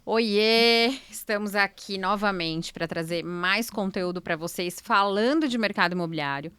Oiê! Estamos aqui novamente para trazer mais conteúdo para vocês falando de mercado imobiliário.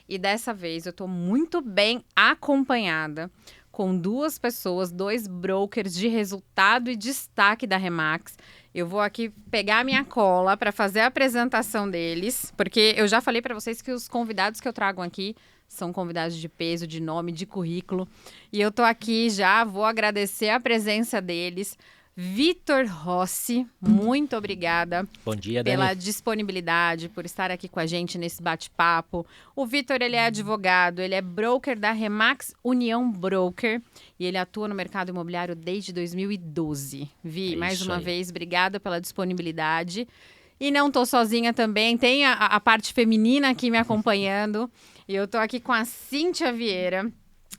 E dessa vez eu estou muito bem acompanhada com duas pessoas, dois brokers de resultado e destaque da Remax. Eu vou aqui pegar a minha cola para fazer a apresentação deles, porque eu já falei para vocês que os convidados que eu trago aqui são convidados de peso, de nome, de currículo. E eu tô aqui já, vou agradecer a presença deles. Vitor Rossi, muito obrigada Bom dia, pela Dani. disponibilidade, por estar aqui com a gente nesse bate-papo. O Vitor, ele é advogado, ele é broker da Remax União Broker e ele atua no mercado imobiliário desde 2012. Vi, mais uma vez, obrigada pela disponibilidade. E não tô sozinha também, tem a parte feminina aqui me acompanhando. E eu tô aqui com a Cíntia Vieira.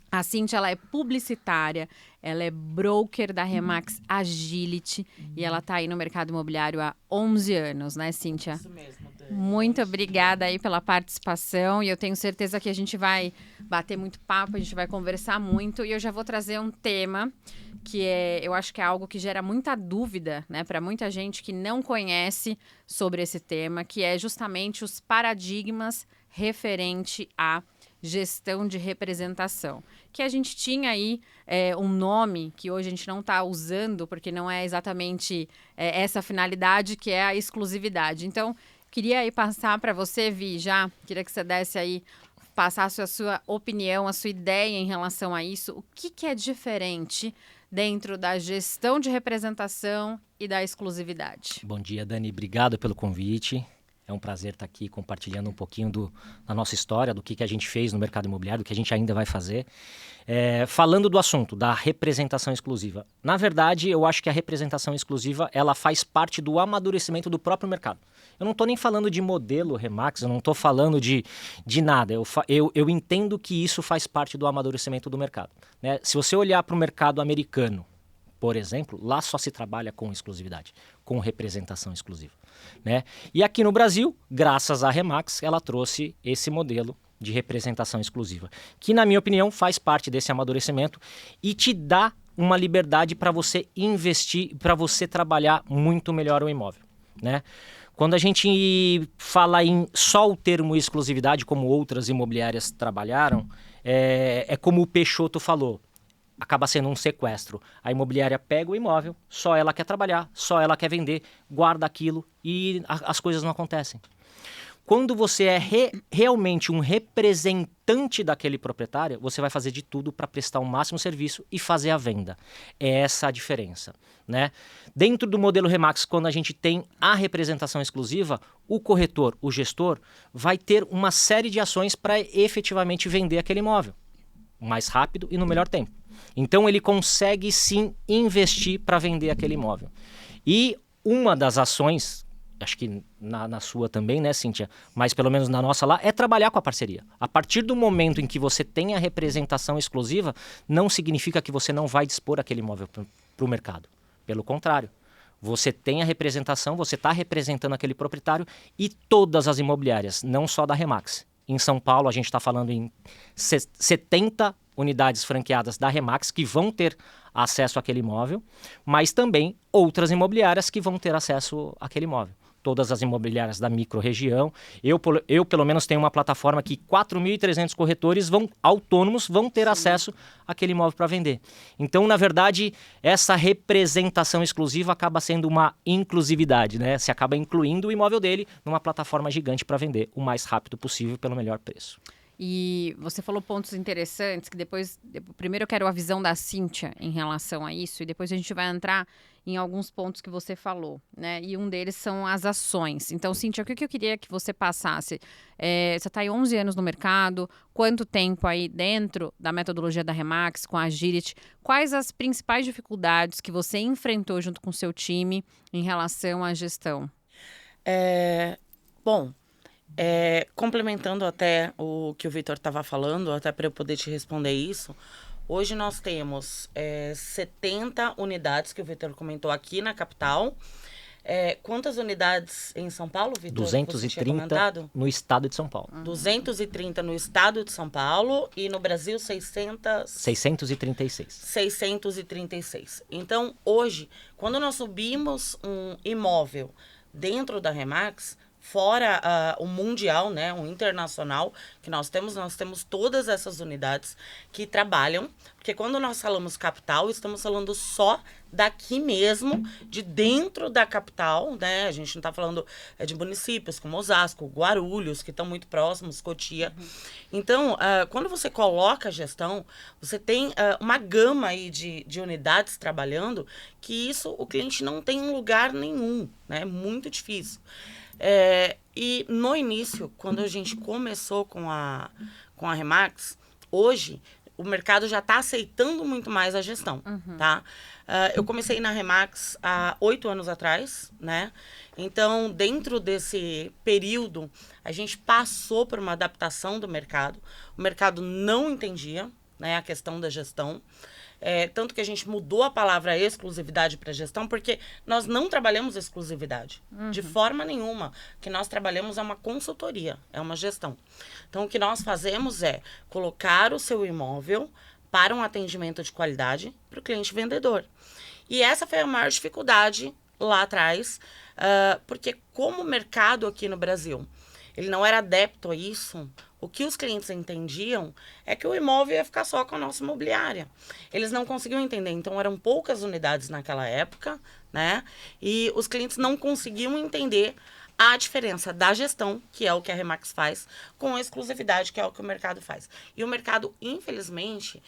A Cíntia, ela é publicitária, ela é broker da Remax Agility e ela tá aí no mercado imobiliário há 11 anos, né, Cíntia? Isso mesmo, Dani. Muito obrigada aí pela participação e eu tenho certeza que a gente vai bater muito papo, a gente vai conversar muito e eu já vou trazer um tema que eu acho que é algo que gera muita dúvida, né, para muita gente que não conhece sobre esse tema, que é justamente os paradigmas referente à gestão de representação, que a gente tinha aí um nome que hoje a gente não está usando, porque não é exatamente essa finalidade, que é a exclusividade. Então, queria aí passar para você, Vi, já, queria que você desse aí, passasse a sua opinião, a sua ideia em relação a isso, o que é diferente dentro da gestão de representação e da exclusividade. Bom dia, Dani. Obrigado pelo convite. É um prazer estar aqui compartilhando um pouquinho da nossa história, do que a gente fez no mercado imobiliário, do que a gente ainda vai fazer. Falando do assunto da representação exclusiva. Na verdade, eu acho que a representação exclusiva ela faz parte do amadurecimento do próprio mercado. Eu não estou nem falando de modelo Remax, eu não estou falando de nada. Eu entendo que isso faz parte do amadurecimento do mercado, né? Se você olhar para o mercado americano, por exemplo, lá só se trabalha com exclusividade, com representação exclusiva, né? E aqui no Brasil, graças à Remax, ela trouxe esse modelo de representação exclusiva, que na minha opinião faz parte desse amadurecimento e te dá uma liberdade para você investir, para você trabalhar muito melhor o imóvel, né? Quando a gente fala em só o termo exclusividade, como outras imobiliárias trabalharam, é como o Peixoto falou, acaba sendo um sequestro. A imobiliária pega o imóvel, só ela quer trabalhar, só ela quer vender, guarda aquilo e as coisas não acontecem. Quando você é realmente um representante daquele proprietário, você vai fazer de tudo para prestar o máximo serviço e fazer a venda. É essa a diferença, né? Dentro do modelo Remax, quando a gente tem a representação exclusiva, o corretor, o gestor, vai ter uma série de ações para efetivamente vender aquele imóvel mais rápido e no melhor tempo. Então ele consegue sim investir para vender aquele imóvel. E uma das ações, acho que na sua também, né, Cíntia? Mas pelo menos na nossa lá, é trabalhar com a parceria. A partir do momento em que você tem a representação exclusiva, não significa que você não vai dispor aquele imóvel para o mercado. Pelo contrário. Você tem a representação, você está representando aquele proprietário e todas as imobiliárias, não só da Remax. Em São Paulo, a gente está falando em 70 unidades franqueadas da Remax que vão ter acesso àquele imóvel, mas também outras imobiliárias que vão ter acesso àquele imóvel. Todas as imobiliárias da micro-região. Eu, pelo menos, tenho uma plataforma que 4.300 corretores autônomos vão ter acesso àquele imóvel para vender. Então, na verdade, essa representação exclusiva acaba sendo uma inclusividade, né? Você acaba incluindo o imóvel dele numa plataforma gigante para vender o mais rápido possível pelo melhor preço. E você falou pontos interessantes, que primeiro eu quero a visão da Cíntia em relação a isso, e depois a gente vai entrar em alguns pontos que você falou, né? E um deles são as ações. Então, Cíntia, o que eu queria que você passasse? Você está aí 11 anos no mercado, quanto tempo aí dentro da metodologia da Remax, com a Agility? Quais as principais dificuldades que você enfrentou junto com o seu time em relação à gestão? Complementando até o que o Vitor estava falando, até para eu poder te responder isso, hoje nós temos 70 unidades, que o Vitor comentou aqui na capital, Quantas unidades em São Paulo, Vitor? 230 no estado de São Paulo. 230 no estado de São Paulo e no Brasil 636. 636. Então, hoje, quando nós subimos um imóvel dentro da Remax, fora o mundial, né, o internacional, que nós temos todas essas unidades que trabalham, porque quando nós falamos capital, estamos falando só daqui mesmo, de dentro da capital, né, a gente não está falando de municípios como Osasco, Guarulhos, que estão muito próximos, Cotia. Então, quando você coloca a gestão, você tem uma gama aí de unidades trabalhando, que isso o cliente não tem em lugar nenhum, né, é muito difícil. E no início, quando a gente começou com a Remax, hoje o mercado já está aceitando muito mais a gestão, tá? Eu comecei na Remax há 8 anos atrás, né? Então, dentro desse período, a gente passou por uma adaptação do mercado. O mercado não entendia, né, a questão da gestão. Tanto que a gente mudou a palavra exclusividade para gestão, porque nós não trabalhamos exclusividade, de forma nenhuma. O que nós trabalhamos é uma consultoria, é uma gestão. Então, o que nós fazemos é colocar o seu imóvel para um atendimento de qualidade para o cliente vendedor. E essa foi a maior dificuldade lá atrás, porque como o mercado aqui no Brasil, ele não era adepto a isso. O que os clientes entendiam é que o imóvel ia ficar só com a nossa imobiliária. Eles não conseguiam entender. Então, eram poucas unidades naquela época, né? E os clientes não conseguiam entender a diferença da gestão, que é o que a Remax faz, com a exclusividade, que é o que o mercado faz. E o mercado, infelizmente,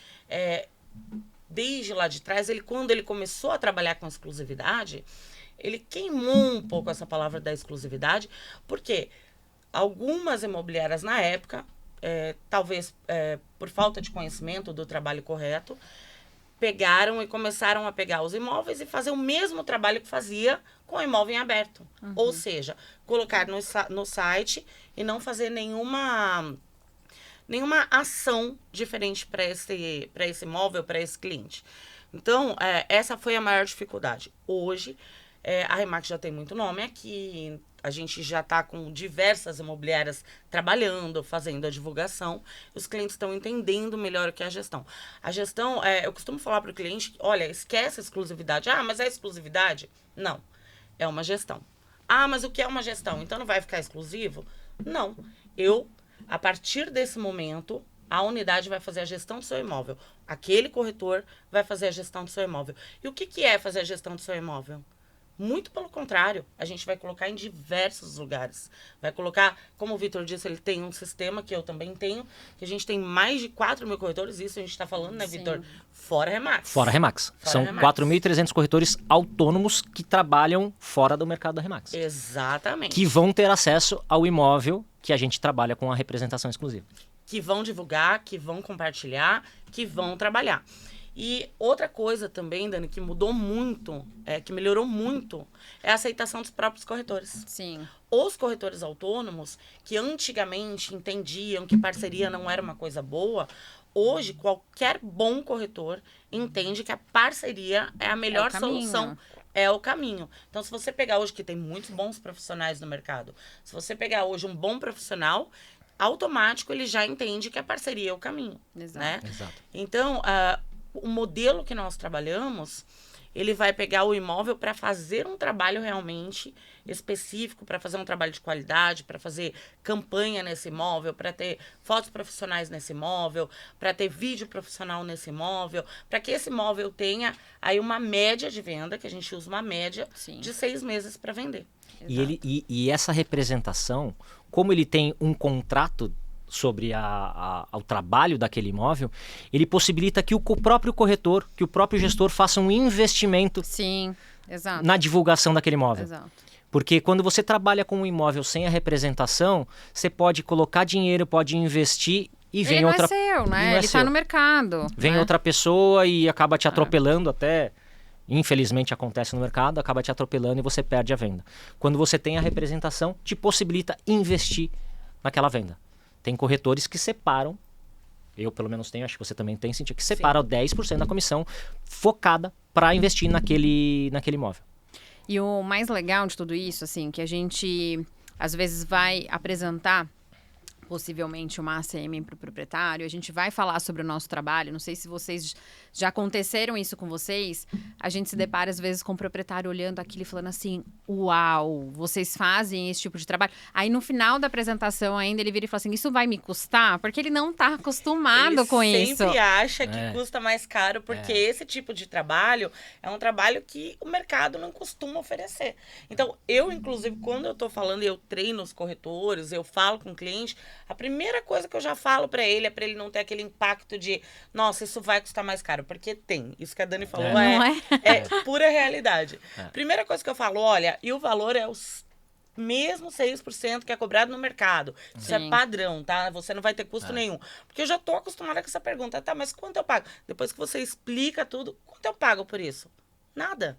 desde lá de trás, quando ele começou a trabalhar com exclusividade, ele queimou um pouco essa palavra da exclusividade, porque algumas imobiliárias na época, talvez por falta de conhecimento do trabalho correto, pegaram e começaram a pegar os imóveis e fazer o mesmo trabalho que fazia com o imóvel em aberto. Ou seja, colocar no site e não fazer nenhuma ação diferente para esse imóvel, para esse cliente. Então, essa foi a maior dificuldade. Hoje, a Remax já tem muito nome aqui, a gente já está com diversas imobiliárias trabalhando, fazendo a divulgação. Os clientes estão entendendo melhor o que é a gestão. A gestão, eu costumo falar para o cliente, olha, esquece a exclusividade. Ah, mas é exclusividade? Não, é uma gestão. Ah, mas o que é uma gestão? Então não vai ficar exclusivo? Não, a partir desse momento, a unidade vai fazer a gestão do seu imóvel. Aquele corretor vai fazer a gestão do seu imóvel. E o que é fazer a gestão do seu imóvel? Muito pelo contrário, a gente vai colocar em diversos lugares. Vai colocar, como o Vitor disse, ele tem um sistema que eu também tenho, que a gente tem mais de 4 mil corretores, isso a gente está falando, né, Vitor? Fora Remax. Fora Remax. São 4.300 corretores autônomos que trabalham fora do mercado da Remax. Exatamente. Que vão ter acesso ao imóvel que a gente trabalha com a representação exclusiva. Que vão divulgar, que vão compartilhar, que vão trabalhar. E outra coisa também, Dani, que mudou muito, que melhorou muito, é a aceitação dos próprios corretores. Sim. Os corretores autônomos, que antigamente entendiam que parceria não era uma coisa boa, hoje qualquer bom corretor entende que a parceria é a melhor solução. É o caminho. Então, se você pegar hoje, que tem muitos bons profissionais no mercado, se você pegar hoje um bom profissional, automático ele já entende que a parceria é o caminho. Exato. Né? Exato. Então, o modelo que nós trabalhamos, ele vai pegar o imóvel para fazer um trabalho realmente específico, para fazer um trabalho de qualidade, para fazer campanha nesse imóvel, para ter fotos profissionais nesse imóvel, para ter vídeo profissional nesse imóvel, para que esse imóvel tenha aí uma média de venda, que a gente usa uma média de 6 meses para vender. E essa representação, como ele tem um contrato sobre o trabalho daquele imóvel, ele possibilita que o próprio corretor, que o próprio gestor faça um investimento na divulgação daquele imóvel. Exato. Porque quando você trabalha com um imóvel sem a representação, você pode colocar dinheiro, pode investir e vem outra... Ele não é seu, né? Ele está no mercado. Vem outra pessoa e acaba te atropelando até... Infelizmente acontece no mercado, acaba te atropelando e você perde a venda. Quando você tem a representação, te possibilita investir naquela venda. Tem corretores que separam, eu pelo menos tenho, acho que você também tem, Cíntia, que separam 10% da comissão focada para investir naquele imóvel. E o mais legal de tudo isso, assim, que a gente às vezes vai apresentar possivelmente uma ACM para o proprietário, a gente vai falar sobre o nosso trabalho, não sei se vocês já aconteceram isso com vocês, a gente se depara às vezes com o proprietário olhando aquilo e falando assim, uau, vocês fazem esse tipo de trabalho. Aí no final da apresentação ainda ele vira e fala assim, isso vai me custar? Porque ele não está acostumado com isso. Ele sempre acha que custa mais caro, porque esse tipo de trabalho é um trabalho que o mercado não costuma oferecer. Então, eu, inclusive, quando eu estou falando, eu treino os corretores, eu falo com o cliente, a primeira coisa que eu já falo para ele é para ele não ter aquele impacto de, nossa, isso vai custar mais caro, porque tem. Isso que a Dani falou é pura realidade. Primeira coisa que eu falo, olha, e o valor é os mesmo 6% que é cobrado no mercado. Isso é padrão, tá? Você não vai ter custo nenhum. Porque eu já tô acostumada com essa pergunta, tá, mas quanto eu pago? Depois que você explica tudo, quanto eu pago por isso? Nada.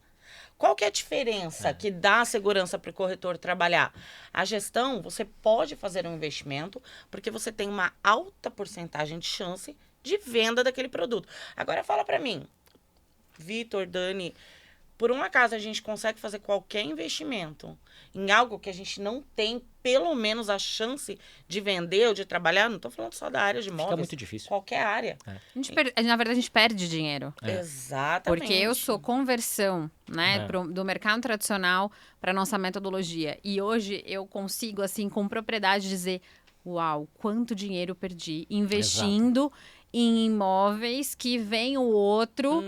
Qual que é a diferença que dá segurança para o corretor trabalhar? A gestão, você pode fazer um investimento porque você tem uma alta porcentagem de chance de venda daquele produto. Agora fala para mim, Vitor, Dani, por um acaso a gente consegue fazer qualquer investimento em algo que a gente não tem pelo menos a chance de vender ou de trabalhar, não estou falando só da área de imóveis. Fica muito difícil. Qualquer área. Na verdade, a gente perde dinheiro. Exatamente. Porque eu sou conversão, né, do mercado tradicional para nossa metodologia. E hoje eu consigo, assim, com propriedade dizer, uau, quanto dinheiro eu perdi investindo em imóveis que vem o outro.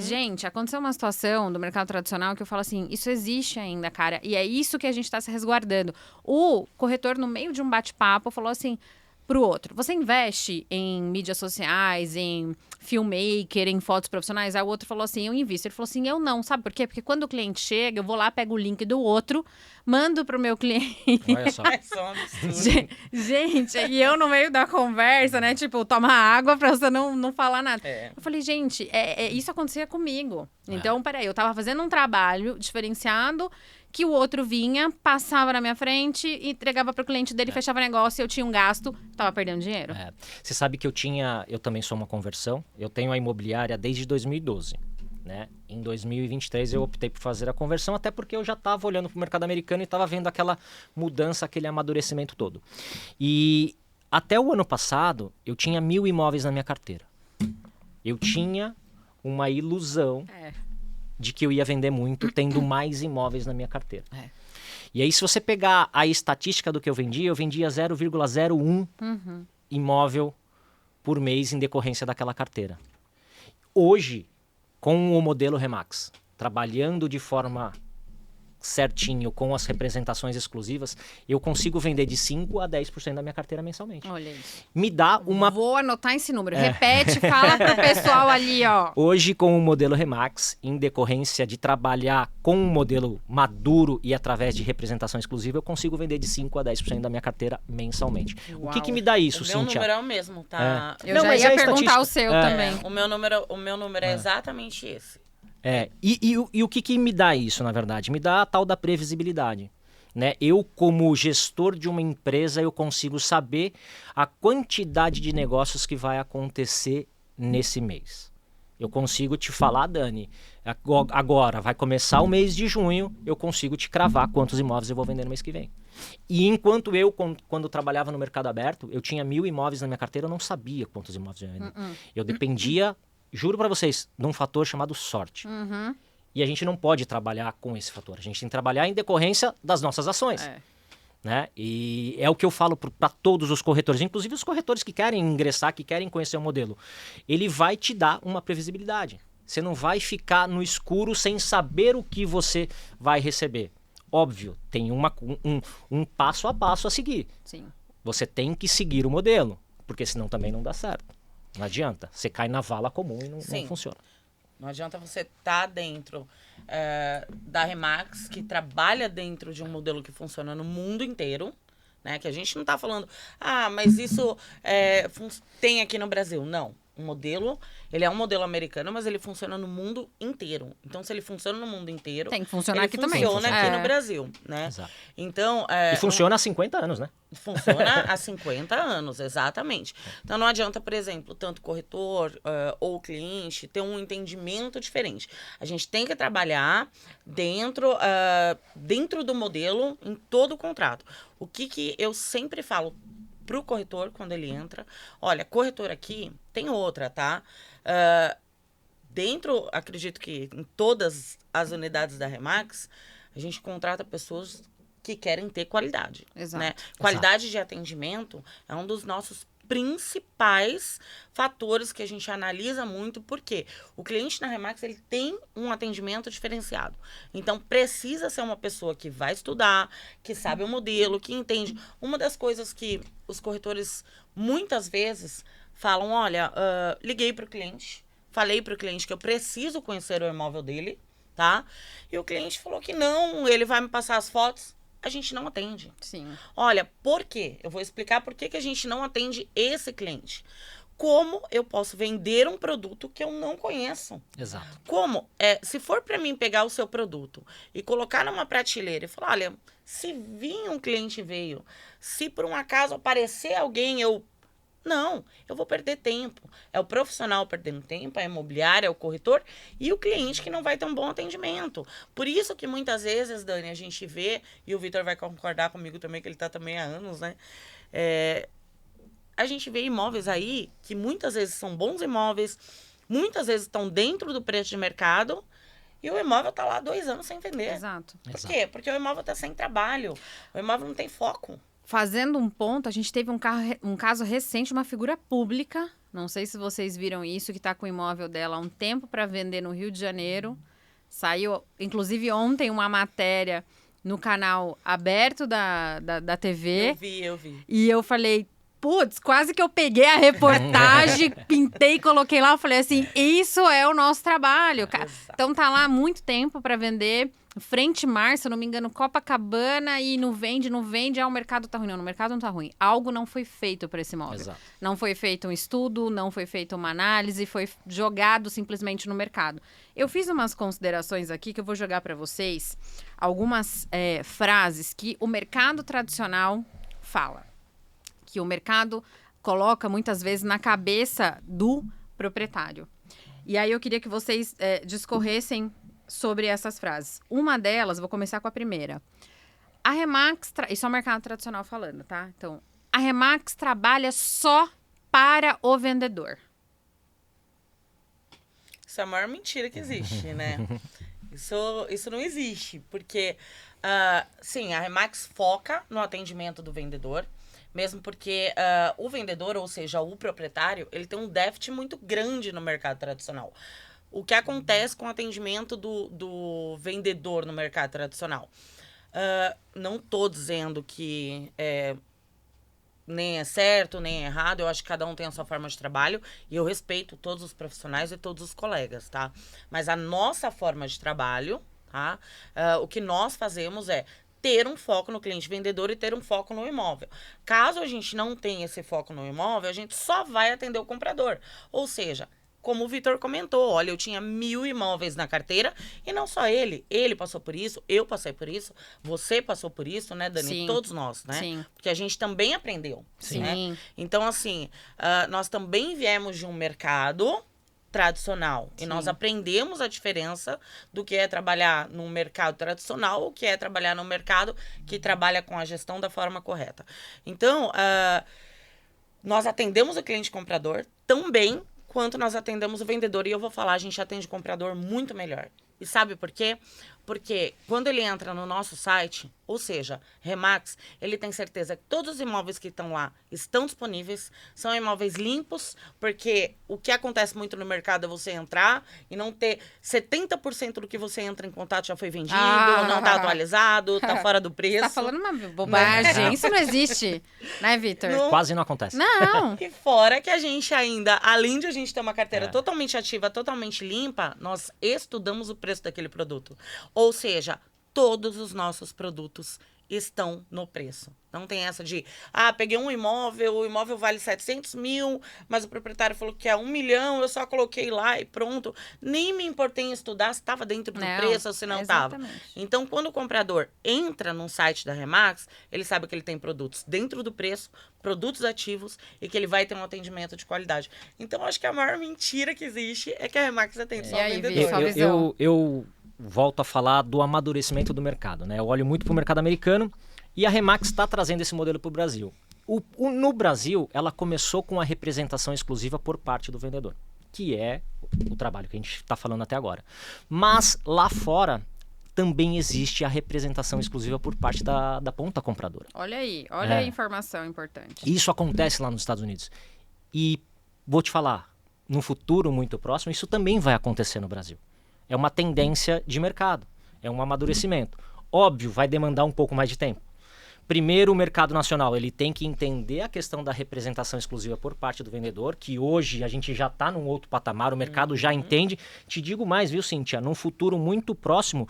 Gente, aconteceu uma situação do mercado tradicional que eu falo assim, isso existe ainda, cara. E é isso que a gente está se resguardando. O corretor, no meio de um bate-papo, falou assim pro outro, você investe em mídias sociais, em filmmaker, em fotos profissionais? Aí o outro falou assim, eu invisto. Ele falou assim, eu não. Sabe por quê? Porque quando o cliente chega, eu vou lá, pego o link do outro, mando pro meu cliente. Olha só. Gente, e eu no meio da conversa, né? Tipo, toma água pra você não falar nada. Eu falei, gente, isso acontecia comigo. Então, peraí, eu tava fazendo um trabalho diferenciado que o outro vinha, passava na minha frente, entregava pro cliente dele, fechava negócio, eu tinha um gasto, tava perdendo dinheiro. Você sabe que eu também sou uma conversão, eu tenho a imobiliária desde 2012. Né? Em 2023 eu optei por fazer a conversão, até porque eu já estava olhando para o mercado americano e estava vendo aquela mudança, aquele amadurecimento todo. E até o ano passado eu tinha 1.000 imóveis na minha carteira. Eu tinha uma ilusão de que eu ia vender muito tendo mais imóveis na minha carteira. E aí se você pegar a estatística do que eu vendia 0,01 imóvel por mês em decorrência daquela carteira. Hoje, com o modelo Remax, trabalhando de forma certinho com as representações exclusivas, eu consigo vender de 5% a 10% da minha carteira mensalmente. Olha isso. Me dá uma... Vou anotar esse número. Repete, fala pro pessoal ali, ó. Hoje, com o modelo Remax, em decorrência de trabalhar com um modelo maduro e através de representação exclusiva, eu consigo vender de 5% a 10% da minha carteira mensalmente. Uau. O que me dá isso, Cíntia? O meu número é o mesmo, tá? Eu já ia perguntar o seu também. O meu número é exatamente esse. E o que me dá isso, na verdade? Me dá a tal da previsibilidade. Né? Eu, como gestor de uma empresa, eu consigo saber a quantidade de negócios que vai acontecer nesse mês. Eu consigo te falar, Dani, agora vai começar o mês de junho, eu consigo te cravar quantos imóveis eu vou vender no mês que vem. E enquanto eu, quando trabalhava no mercado aberto, eu tinha 1.000 imóveis na minha carteira, eu não sabia quantos imóveis eu ia vender. Eu dependia... Juro pra vocês, de um fator chamado sorte. E a gente não pode trabalhar com esse fator. A gente tem que trabalhar em decorrência das nossas ações. Né? E é o que eu falo para todos os corretores, inclusive os corretores que querem ingressar, que querem conhecer o modelo. Ele vai te dar uma previsibilidade. Você não vai ficar no escuro sem saber o que você vai receber. Óbvio, tem um passo a passo a seguir. Sim. Você tem que seguir o modelo, porque senão também não dá certo. Não adianta. Você cai na vala comum e não funciona. Não adianta você estar dentro da Remax, que trabalha dentro de um modelo que funciona no mundo inteiro, né? Que a gente não está falando, mas isso tem aqui no Brasil. Não. um modelo, ele é um modelo americano, mas ele funciona no mundo inteiro. Então, se ele funciona no mundo inteiro, Tem que funcionar ele aqui também. funciona aqui É. no Brasil, né? Exato. Então, E funciona há 50 anos, né? funciona há 50 anos, exatamente. Então, não adianta, por exemplo, tanto corretor ou cliente ter um entendimento diferente. A gente tem que trabalhar dentro do modelo, em todo o contrato. O que eu sempre falo pro corretor quando ele entra? Olha, corretor aqui tem outra, tá? Dentro, acredito que em todas as unidades da Remax, a gente contrata pessoas que querem ter qualidade. Exato. Né? Qualidade de atendimento é um dos nossos principais fatores que a gente analisa muito, porque o cliente na Remax ele tem um atendimento diferenciado. Então, precisa ser uma pessoa que vai estudar, que sabe o modelo, que entende. Uma das coisas que os corretores muitas vezes falam, olha, liguei para o cliente, falei para o cliente que eu preciso conhecer o imóvel dele, tá? E o cliente falou que não, ele vai me passar as fotos. A gente não atende. Sim. Olha, por quê? Eu vou explicar por que a gente não atende esse cliente. Como eu posso vender um produto que eu não conheço? Exato. Como? Se for para mim pegar o seu produto e colocar numa prateleira e falar, olha, se vir um cliente veio, se por um acaso aparecer alguém, Não, eu vou perder tempo. É o profissional perdendo tempo, é a imobiliária, é o corretor e o cliente que não vai ter um bom atendimento. Por isso que muitas vezes, Dani, a gente vê, e o Vitor vai concordar comigo também, que ele está também há anos, né? A gente vê imóveis aí que muitas vezes são bons imóveis, muitas vezes estão dentro do preço de mercado e o imóvel está lá 2 anos sem vender. Exato. Por quê? Porque o imóvel está sem trabalho, o imóvel não tem foco. Fazendo um ponto, a gente teve um caso recente, uma figura pública, não sei se vocês viram isso, que está com o imóvel dela há um tempo para vender no Rio de Janeiro. Saiu, inclusive, ontem uma matéria no canal aberto da TV. Eu vi. E eu falei, putz, quase que eu peguei a reportagem, pintei e coloquei lá. Eu falei assim, isso é o nosso trabalho. Então tá lá há muito tempo para vender. Frente Mar, se eu não me engano, Copacabana e não vende, o mercado tá ruim. Não, o mercado não tá ruim. Algo não foi feito para esse imóvel. Exato. Não foi feito um estudo, não foi feita uma análise, foi jogado simplesmente no mercado. Eu fiz umas considerações aqui que eu vou jogar para vocês, algumas frases que o mercado tradicional fala, que o mercado coloca muitas vezes na cabeça do proprietário. E aí eu queria que vocês discorressem sobre essas frases. Uma delas, vou começar com a primeira. A Remax, isso é o mercado tradicional falando, tá? Então, a Remax trabalha só para o vendedor. Isso é a maior mentira que existe, né? Isso não existe, porque, sim, a Remax foca no atendimento do vendedor, mesmo porque o vendedor, ou seja, o proprietário, ele tem um déficit muito grande no mercado tradicional. O que acontece com o atendimento do vendedor no mercado tradicional? Não estou dizendo que nem é certo, nem é errado. Eu acho que cada um tem a sua forma de trabalho. E eu respeito todos os profissionais e todos os colegas, tá? Mas a nossa forma de trabalho, tá? O que nós fazemos é ter um foco no cliente vendedor e ter um foco no imóvel. Caso a gente não tenha esse foco no imóvel, a gente só vai atender o comprador. Ou seja, como o Vitor comentou, olha, eu tinha 1000 imóveis na carteira e não só ele. Ele passou por isso, eu passei por isso, você passou por isso, né, Dani? Sim. Todos nós, né? Sim. Porque a gente também aprendeu. Sim. Né? Então, assim, nós também viemos de um mercado tradicional. Sim. E nós aprendemos a diferença do que é trabalhar num mercado tradicional, o que é trabalhar num mercado que trabalha com a gestão da forma correta. Então, nós atendemos o cliente comprador tão bem quanto nós atendemos o vendedor. E eu vou falar, a gente atende o comprador muito melhor. E sabe por quê? Porque quando ele entra no nosso site, ou seja, Remax, ele tem certeza que todos os imóveis que estão lá estão disponíveis, são imóveis limpos, porque o que acontece muito no mercado é você entrar e não ter 70% do que você entra em contato já foi vendido, não está atualizado, está fora do preço. Você tá falando uma bobagem. Isso não existe, né, Vitor? Quase não acontece. Não. E fora que a gente ainda, além de a gente ter uma carteira totalmente ativa, totalmente limpa, nós estudamos o preço daquele produto. Ou seja, todos os nossos produtos estão no preço. Não tem essa de, peguei um imóvel, o imóvel vale 700 mil, mas o proprietário falou que é 1 milhão, eu só coloquei lá e pronto. Nem me importei em estudar se estava dentro do preço ou se não estava. Então, quando o comprador entra no site da Remax, ele sabe que ele tem produtos dentro do preço, produtos ativos e que ele vai ter um atendimento de qualidade. Então, acho que a maior mentira que existe é que a Remax atende só vendedor. Eu volto a falar do amadurecimento do mercado, né? Eu olho muito para o mercado americano e a Remax está trazendo esse modelo para o Brasil. No Brasil, ela começou com a representação exclusiva por parte do vendedor, que é o trabalho que a gente está falando até agora. Mas lá fora também existe a representação exclusiva por parte da ponta compradora. Olha aí, olha a informação importante. Isso acontece lá nos Estados Unidos. E vou te falar, no futuro muito próximo, isso também vai acontecer no Brasil. É uma tendência de mercado, é um amadurecimento. Óbvio, vai demandar um pouco mais de tempo. Primeiro, o mercado nacional ele tem que entender a questão da representação exclusiva por parte do vendedor, que hoje a gente já está num outro patamar, o mercado já entende. Te digo mais, viu, Cíntia? Num futuro muito próximo,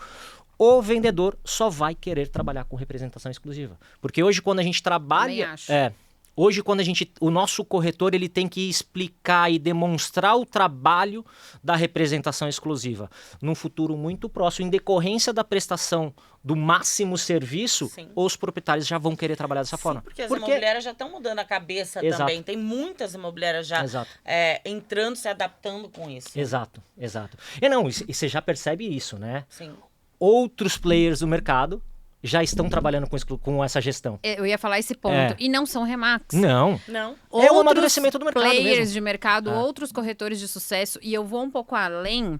o vendedor só vai querer trabalhar com representação exclusiva. Porque hoje, quando a gente trabalha... Hoje, o nosso corretor ele tem que explicar e demonstrar o trabalho da representação exclusiva. Num futuro muito próximo, em decorrência da prestação do máximo serviço, os proprietários já vão querer trabalhar dessa forma. Porque as imobiliárias já estão mudando a cabeça também. Tem muitas imobiliárias já entrando, se adaptando com isso. Exato. E você já percebe isso, né? Sim. Outros players do mercado já estão trabalhando com essa gestão. Eu ia falar esse ponto. E não são Remax. Não. É o amadurecimento do mercado players mesmo. de mercado, outros corretores de sucesso. E eu vou um pouco além,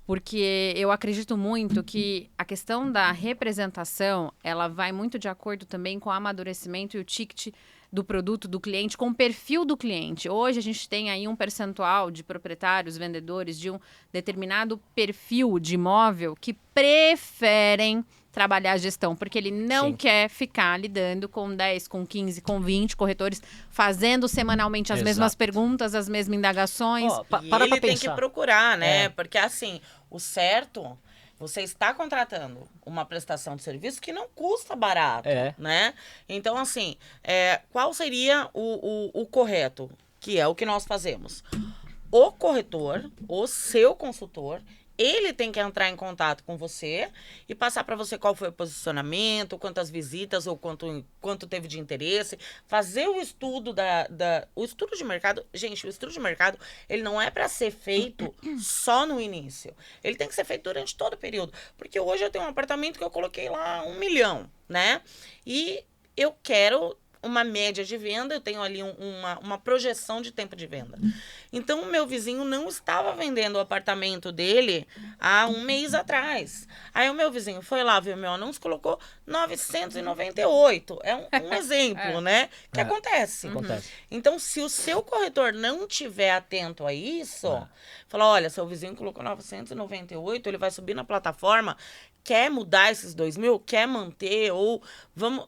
porque eu acredito muito que a questão da representação, ela vai muito de acordo também com o amadurecimento e o ticket do produto do cliente, com o perfil do cliente. Hoje a gente tem aí um percentual de proprietários, vendedores de um determinado perfil de imóvel que preferem trabalhar a gestão, porque ele não quer ficar lidando com 10, com 15, com 20 corretores, fazendo semanalmente as mesmas perguntas, as mesmas indagações. Ele tem que procurar, né? Porque assim, o certo... Você está contratando uma prestação de serviço que não custa barato, né? Então, assim, qual seria o correto? Que é o que nós fazemos. O corretor, o seu consultor, ele tem que entrar em contato com você e passar para você qual foi o posicionamento, quantas visitas ou quanto teve de interesse, fazer o estudo o estudo de mercado. Gente, o estudo de mercado, ele não é para ser feito só no início. Ele tem que ser feito durante todo o período. Porque hoje eu tenho um apartamento que eu coloquei lá 1 milhão, né? E eu quero uma média de venda, eu tenho ali uma projeção de tempo de venda. Então, o meu vizinho não estava vendendo o apartamento dele há 1 mês atrás. Aí, o meu vizinho foi lá, viu meu anúncio, colocou 998. É um exemplo, né? Que acontece. Então, se o seu corretor não estiver atento a isso, fala, olha, seu vizinho colocou 998, ele vai subir na plataforma, quer mudar esses 2.000, quer manter, ou vamos...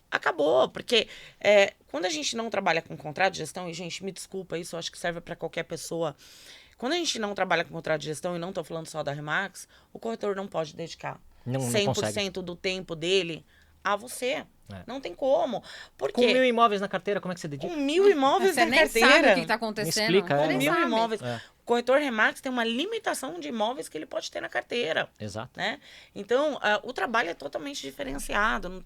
Acabou, porque quando a gente não trabalha com contrato de gestão, e gente, me desculpa, isso eu acho que serve para qualquer pessoa. Quando a gente não trabalha com contrato de gestão, e não estou falando só da Remax, o corretor não pode dedicar 100% do tempo dele a você. Não tem como. Porque com 1.000 imóveis na carteira, como é que você dedica? Com 1.000 imóveis na carteira. Você nem sabe o que está acontecendo. Me explica. Com 1.000 imóveis. O corretor Remax tem uma limitação de imóveis que ele pode ter na carteira. Exato. Né? Então, o trabalho é totalmente diferenciado, não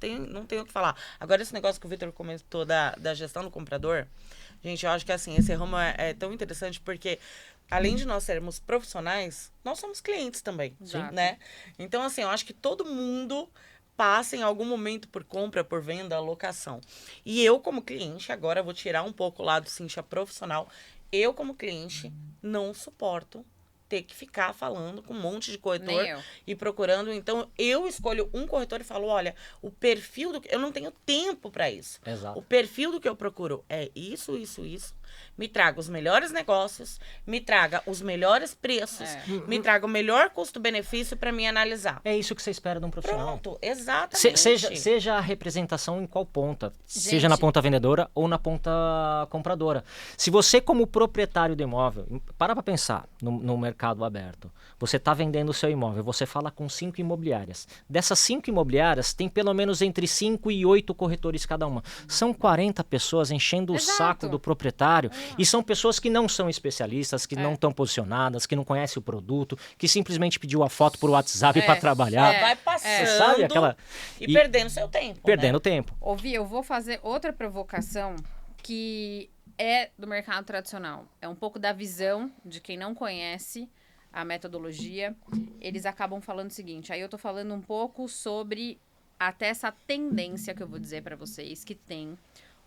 tem o que falar. Agora, esse negócio que o Vitor comentou da gestão do comprador, gente, eu acho que assim, esse ramo é tão interessante porque, além de nós sermos profissionais, nós somos clientes também. Né? Então, assim, eu acho que todo mundo passa em algum momento por compra, por venda, alocação. E eu, como cliente, agora vou tirar um pouco o lado Cíntia profissional, eu, como cliente, não suporto ter que ficar falando com um monte de corretor e procurando. Então, eu escolho um corretor e falo, olha, o perfil eu não tenho tempo para isso. Exato. O perfil do que eu procuro é isso. Me traga os melhores negócios, me traga os melhores preços, me traga o melhor custo-benefício para mim analisar. É isso que você espera de um profissional. Pronto, exatamente. Seja a representação em qual ponta, seja na ponta vendedora ou na ponta compradora. Se você, como proprietário do imóvel, para pensar no mercado aberto, você está vendendo o seu imóvel, você fala com 5 imobiliárias. Dessas 5 imobiliárias, tem pelo menos entre 5 e 8 corretores cada uma. São 40 pessoas enchendo o saco do proprietário e são pessoas que não são especialistas, que não estão posicionadas, que não conhecem o produto, que simplesmente pediu a foto por WhatsApp para trabalhar. Vai passando sabe? e perdendo seu tempo. Perdendo tempo. Ouvi, eu vou fazer outra provocação que é do mercado tradicional. É um pouco da visão de quem não conhece a metodologia. Eles acabam falando o seguinte, aí eu tô falando um pouco sobre até essa tendência que eu vou dizer para vocês, que tem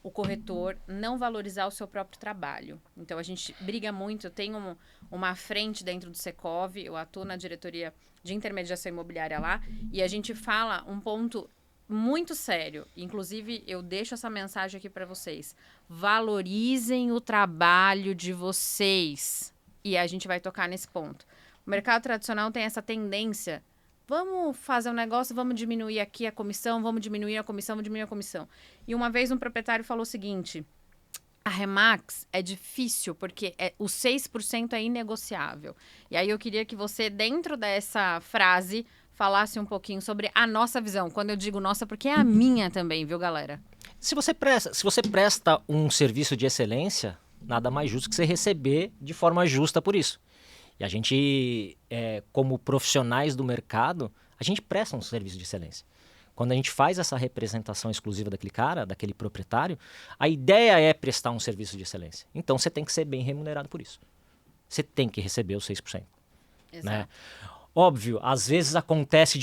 o corretor não valorizar o seu próprio trabalho. Então, a gente briga muito. Eu tenho uma frente dentro do Secov, eu atuo na diretoria de intermediação imobiliária lá, e a gente fala um ponto muito sério. Inclusive, eu deixo essa mensagem aqui para vocês. Valorizem o trabalho de vocês. E a gente vai tocar nesse ponto. O mercado tradicional tem essa tendência. Vamos fazer um negócio, vamos diminuir aqui a comissão, vamos diminuir a comissão, vamos diminuir a comissão. E uma vez um proprietário falou o seguinte, a Remax é difícil porque o 6% é inegociável. E aí eu queria que você, dentro dessa frase, falasse um pouquinho sobre a nossa visão. Quando eu digo nossa, porque é a minha também, viu, galera? Se você presta um serviço de excelência, nada mais justo que você receber de forma justa por isso. E a gente, como profissionais do mercado, a gente presta um serviço de excelência. Quando a gente faz essa representação exclusiva daquele cara, daquele proprietário, a ideia é prestar um serviço de excelência. Então, você tem que ser bem remunerado por isso. Você tem que receber os 6%. Exato. Né? Óbvio, às vezes acontece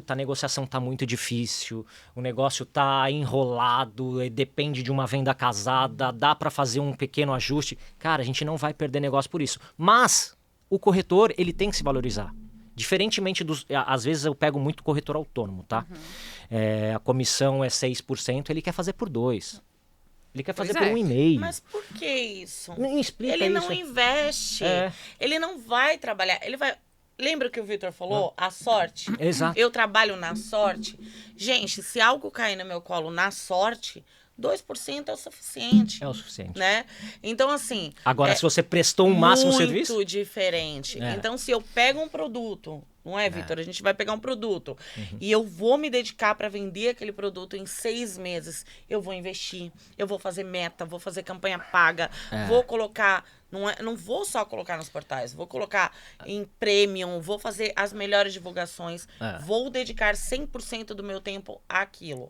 a negociação está muito difícil, o negócio está enrolado, depende de uma venda casada, dá para fazer um pequeno ajuste. Cara, a gente não vai perder negócio por isso. Mas o corretor, ele tem que se valorizar. Diferentemente dos... Às vezes eu pego muito corretor autônomo, tá? A comissão é 6%, ele quer fazer por 2%. Ele quer fazer por 1,5%. Mas por que isso? Me explica ele isso. Não investe. Ele não vai trabalhar. Ele vai... Lembra que o Vitor falou? A sorte. Exato. Eu trabalho na sorte. Gente, se algo cair no meu colo na sorte, 2% é o suficiente. É o suficiente. Né? Então, assim... Agora, se você prestou um máximo serviço... Muito diferente. Então, se eu pego um produto... Não é, Vitor? A gente vai pegar um produto e eu vou me dedicar para vender aquele produto em 6 meses. Eu vou investir, eu vou fazer meta, vou fazer campanha paga, vou colocar... Não vou só colocar nos portais, vou colocar em premium, vou fazer as melhores divulgações, vou dedicar 100% do meu tempo àquilo.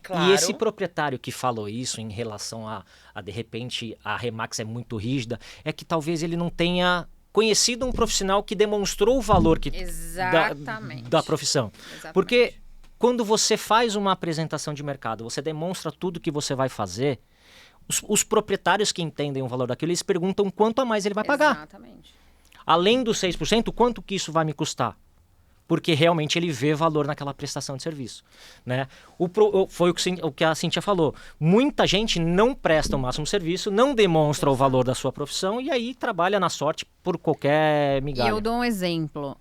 Claro... E esse proprietário que falou isso em relação a de repente, a Remax é muito rígida, é que talvez ele não tenha conhecido um profissional que demonstrou o valor da profissão. Exatamente. Porque quando você faz uma apresentação de mercado, você demonstra tudo que você vai fazer, os proprietários que entendem o valor daquilo, eles perguntam quanto a mais ele vai pagar. Exatamente. Além dos 6%, quanto que isso vai me custar? Porque realmente ele vê valor naquela prestação de serviço. Né? Foi o que a Cíntia falou. Muita gente não presta o máximo serviço, não demonstra o valor da sua profissão e aí trabalha na sorte por qualquer migalha. E eu dou um exemplo.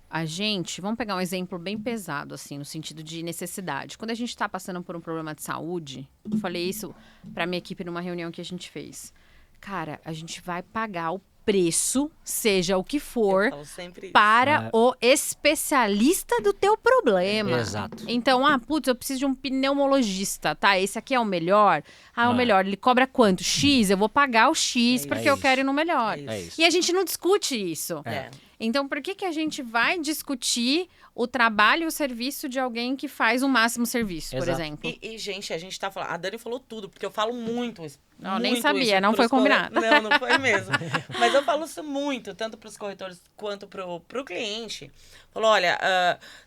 Vamos pegar um exemplo bem pesado, assim, no sentido de necessidade. Quando a gente está passando por um problema de saúde, eu falei isso para minha equipe numa reunião que a gente fez. Cara, a gente vai pagar o preço, seja o que for, para o especialista do teu problema. Exato. Então, eu preciso de um pneumologista, tá? Esse aqui é o melhor? O melhor, ele cobra quanto? X, eu vou pagar o X porque eu quero ir no melhor. E a gente não discute isso. Então, por que a gente vai discutir o trabalho e o serviço de alguém que faz um máximo serviço, por exemplo? E, gente, a gente tá falando... A Dani falou tudo, porque eu falo muito isso. Não, nem sabia, não foi combinado. Não foi mesmo. Mas eu falo isso muito, tanto para os corretores quanto pro cliente. Falou, olha,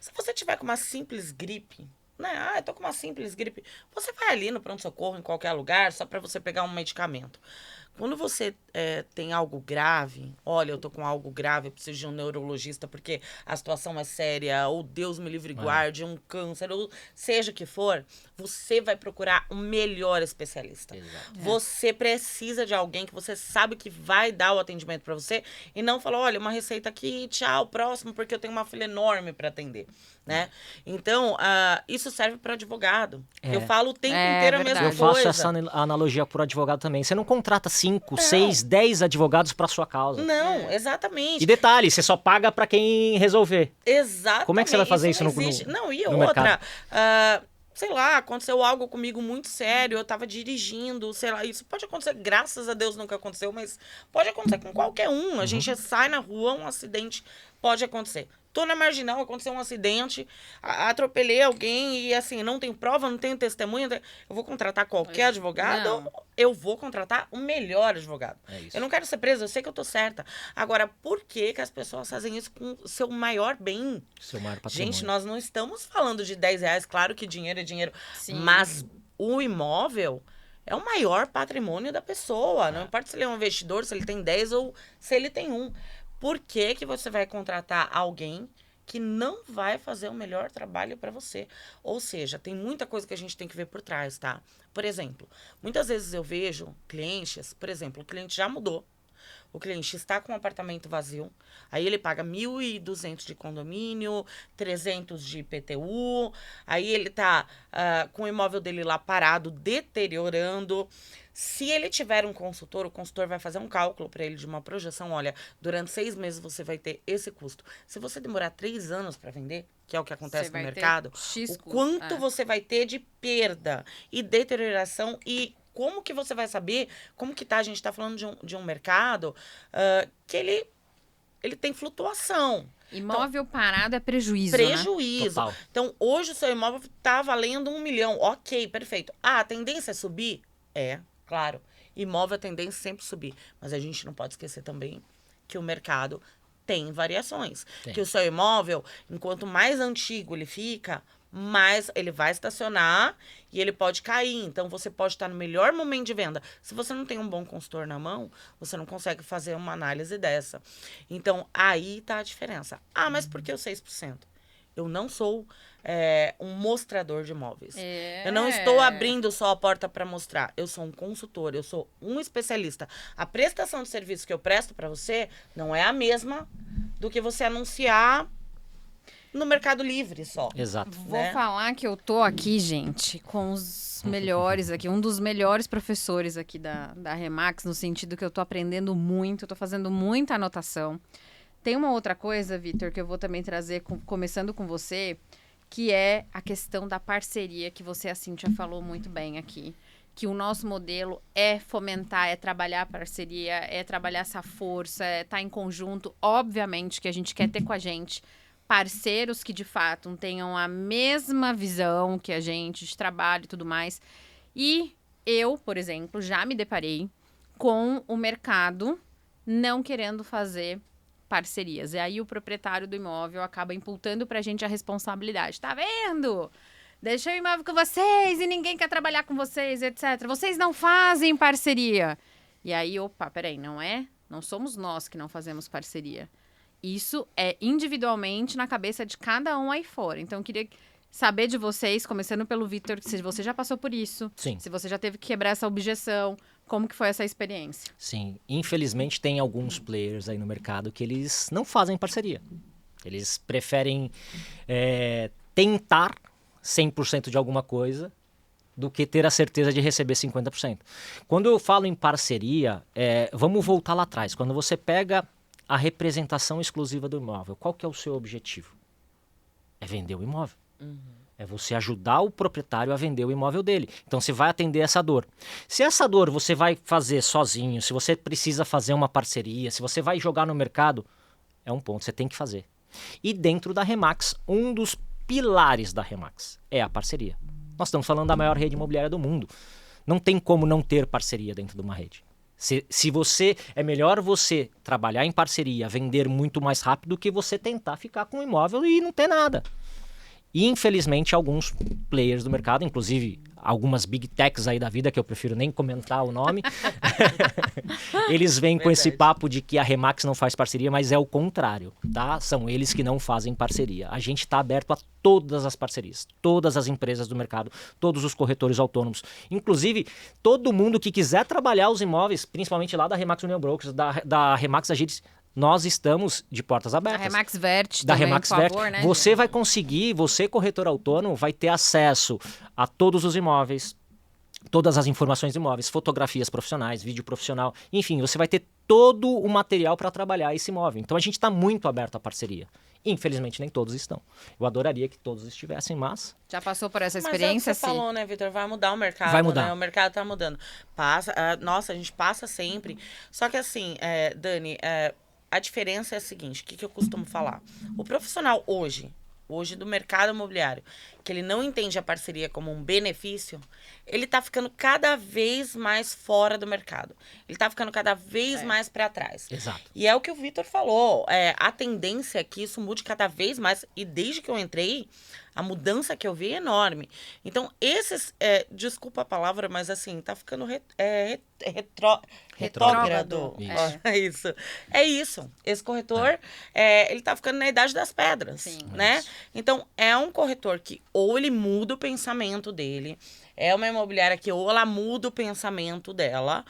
se você tiver com uma simples gripe, né? Eu tô com uma simples gripe. Você vai ali no pronto-socorro, em qualquer lugar, só para você pegar um medicamento. Quando você tem algo grave, olha, eu tô com algo grave, eu preciso de um neurologista porque a situação é séria, ou Deus me livre e guarde, um câncer, ou seja o que for, você vai procurar o melhor especialista. Exato. Você precisa de alguém que você sabe que vai dar o atendimento para você e não falar, olha, uma receita aqui, tchau, próximo, porque eu tenho uma fila enorme para atender, né? Então, isso serve para advogado. Eu falo o tempo inteiro a mesma Eu coisa. faço essa analogia por advogado também. Você não contrata 5, 6, 10 advogados para sua causa. Não, exatamente. E detalhe, você só paga para quem resolver. Exatamente. Como é que você vai fazer isso não no existe. Não, e no outra, mercado? sei lá, aconteceu algo comigo muito sério, eu tava dirigindo, sei lá, isso pode acontecer, graças a Deus nunca aconteceu, mas pode acontecer com qualquer um. A gente sai na rua, um acidente pode acontecer. Tô na marginal, aconteceu um acidente, atropelei alguém e assim, não tenho prova, não tenho testemunha. Eu vou contratar qualquer advogado? Não. Eu vou contratar o melhor advogado. É isso. Eu não quero ser presa, eu sei que eu tô certa. Agora, por que as pessoas fazem isso com o seu maior bem? Seu maior patrimônio. Gente, nós não estamos falando de R$10. Claro que dinheiro é dinheiro. Sim. Mas o imóvel é o maior patrimônio da pessoa. Não importa se ele é um investidor, se ele tem 10 ou se ele tem 1. Por que você vai contratar alguém que não vai fazer o melhor trabalho para você? Ou seja, tem muita coisa que a gente tem que ver por trás, tá? Por exemplo, muitas vezes eu vejo clientes, por exemplo, o cliente já mudou. O cliente está com um apartamento vazio, aí ele paga 1.200 de condomínio, 300 de IPTU, aí ele tá com o imóvel dele lá parado, deteriorando. Se ele tiver um consultor, o consultor vai fazer um cálculo para ele de uma projeção. Olha, durante 6 meses você vai ter esse custo. Se você demorar 3 anos para vender, que é o que acontece no mercado, o quanto você vai ter de perda e deterioração e como que você vai saber como que tá? A gente está falando de um mercado que ele tem flutuação. Imóvel parado é prejuízo, Prejuízo. Total. Então, hoje o seu imóvel está valendo 1 milhão. Ok, perfeito. A tendência é subir? É, claro. Imóvel a tendência é sempre subir. Mas a gente não pode esquecer também que o mercado tem variações. Tem. Que o seu imóvel, enquanto mais antigo ele fica, mais ele vai estacionar e ele pode cair. Então, você pode estar no melhor momento de venda. Se você não tem um bom consultor na mão, você não consegue fazer uma análise dessa. Então, aí tá a diferença. Ah, mas por que o 6%? Eu não sou um mostrador de imóveis. Eu não estou abrindo só a porta para mostrar. Eu sou um consultor, eu sou um especialista. A prestação de serviço que eu presto para você não é a mesma do que você anunciar no Mercado Livre só. Exato. Vou falar que eu tô aqui, gente, com os melhores aqui, um dos melhores professores aqui da Remax, no sentido que eu tô aprendendo muito, tô fazendo muita anotação. Tem uma outra coisa, Vitor, que eu vou também trazer, começando com você, que é a questão da parceria, que você, a Cíntia, falou muito bem aqui. Que o nosso modelo é fomentar, é trabalhar a parceria, é trabalhar essa força, é estar em conjunto. Obviamente que a gente quer ter com a gente parceiros que, de fato, tenham a mesma visão que a gente, de trabalho e tudo mais. E eu, por exemplo, já me deparei com o mercado não querendo fazer parcerias. E aí o proprietário do imóvel acaba imputando pra gente a responsabilidade. Tá vendo? Deixei o imóvel com vocês e ninguém quer trabalhar com vocês, etc. Vocês não fazem parceria. E aí, opa, peraí, não somos nós que não fazemos parceria. Isso é individualmente na cabeça de cada um aí fora. Então, eu queria saber de vocês, começando pelo Vitor, se você já passou por isso. Sim. Se você já teve que quebrar essa objeção. Como que foi essa experiência? Sim. Infelizmente, tem alguns players aí no mercado que eles não fazem parceria. Eles preferem tentar 100% de alguma coisa do que ter a certeza de receber 50%. Quando eu falo em parceria, vamos voltar lá atrás. Quando você pega a representação exclusiva do imóvel, qual que é o seu objetivo? É vender o imóvel. É você ajudar o proprietário a vender o imóvel dele. Então, você vai atender essa dor. Se essa dor você vai fazer sozinho, se você precisa fazer uma parceria, se você vai jogar no mercado, é um ponto, você tem que fazer. E dentro da Remax, um dos pilares da Remax é a parceria. Nós estamos falando da maior rede imobiliária do mundo. Não tem como não ter parceria dentro de uma rede. Se você é melhor você trabalhar em parceria, vender muito mais rápido do que você tentar ficar com o imóvel e não ter nada. E, infelizmente, alguns players do mercado, inclusive algumas big techs aí da vida, que eu prefiro nem comentar o nome, eles vêm com esse papo de que a Remax não faz parceria, mas é o contrário, tá? São eles que não fazem parceria. A gente está aberto a todas as parcerias, todas as empresas do mercado, todos os corretores autônomos, inclusive todo mundo que quiser trabalhar os imóveis, principalmente lá da Remax Union Brokers, da Remax Agentes, nós estamos de portas abertas. Da Remax Vert da também, Remax por Vert, favor, né? você vai conseguir, você corretor autônomo, vai ter acesso a todos os imóveis, todas as informações de imóveis, fotografias profissionais, vídeo profissional, enfim, você vai ter todo o material para trabalhar esse imóvel. Então a gente está muito aberto à parceria. Infelizmente nem todos estão. Eu adoraria que todos estivessem, mas... Já passou por essa Mas experiência, é o que você falou, né, Vitor? Vai mudar o mercado, Vai mudar. né? O mercado tá mudando. Passa, nossa, a gente passa sempre. Só que assim, Dani, a diferença é a seguinte, o que eu costumo falar? O profissional hoje do mercado imobiliário, que ele não entende a parceria como um benefício, ele tá ficando cada vez mais fora do mercado. Ele tá ficando cada vez mais para trás. Exato. E é o que o Vitor falou, a tendência é que isso mude cada vez mais, e desde que eu entrei, a mudança que eu vi é enorme. Então, esses, desculpa a palavra, mas assim, tá ficando retrógrado. Isso. É isso. Esse corretor, ele tá ficando na idade das pedras, Sim. né? Então, é um corretor que ou ele muda o pensamento dele, é uma imobiliária que ou ela muda o pensamento dela,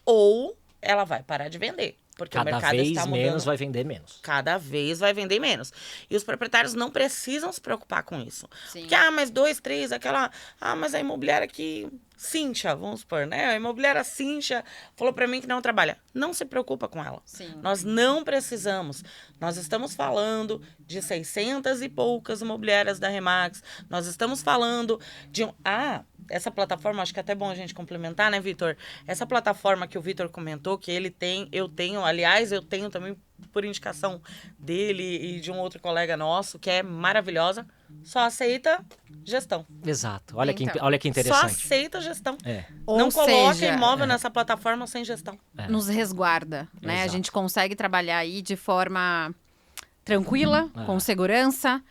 ou ela vai parar de vender. Porque o Cada mercado vez está mudando. menos vai vender menos. Cada vez vai vender menos. E os proprietários não precisam se preocupar com isso. Sim. Porque, mas 2, 3, aquela... mas a imobiliária que... Cíntia, vamos supor, né? A imobiliária Cíntia falou pra mim que não trabalha. Não se preocupa com ela. Sim. Nós não precisamos. Nós estamos falando de 600 e poucas imobiliárias da Remax. Nós estamos falando de... essa plataforma, acho que é até bom a gente complementar, né, Vitor? Essa plataforma que o Vitor comentou, que ele tem, eu tenho, aliás, eu tenho também por indicação dele e de um outro colega nosso, que é maravilhosa, só aceita gestão. Exato. Olha, Então, olha que interessante. Só aceita gestão. Ou Não coloca seja, imóvel nessa plataforma sem gestão. nos resguarda, né? A Exato. gente consegue trabalhar aí de forma tranquila, com segurança.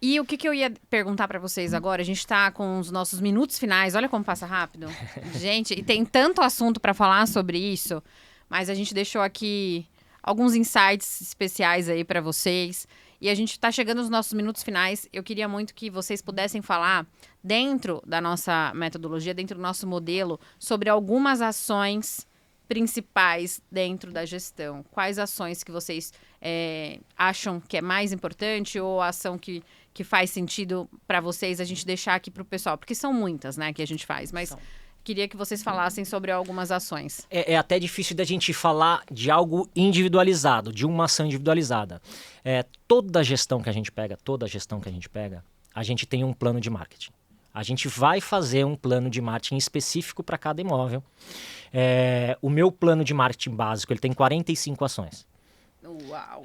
E o que eu ia perguntar para vocês agora? A gente tá com os nossos minutos finais. Olha como passa rápido. Gente, e tem tanto assunto para falar sobre isso, mas a gente deixou aqui alguns insights especiais aí para vocês. E a gente tá chegando nos nossos minutos finais. Eu queria muito que vocês pudessem falar, dentro da nossa metodologia, dentro do nosso modelo, sobre algumas ações principais dentro da gestão. Quais ações que vocês acham que é mais importante ou a ação que faz sentido para vocês a gente deixar aqui para o pessoal? Porque são muitas, né, que a gente faz, mas queria que vocês falassem sobre algumas ações. É até difícil da gente falar de algo individualizado, de uma ação individualizada. Toda gestão que a gente pega, a gente tem um plano de marketing. A gente vai fazer um plano de marketing específico para cada imóvel. O meu plano de marketing básico, ele tem 45 ações. Uau!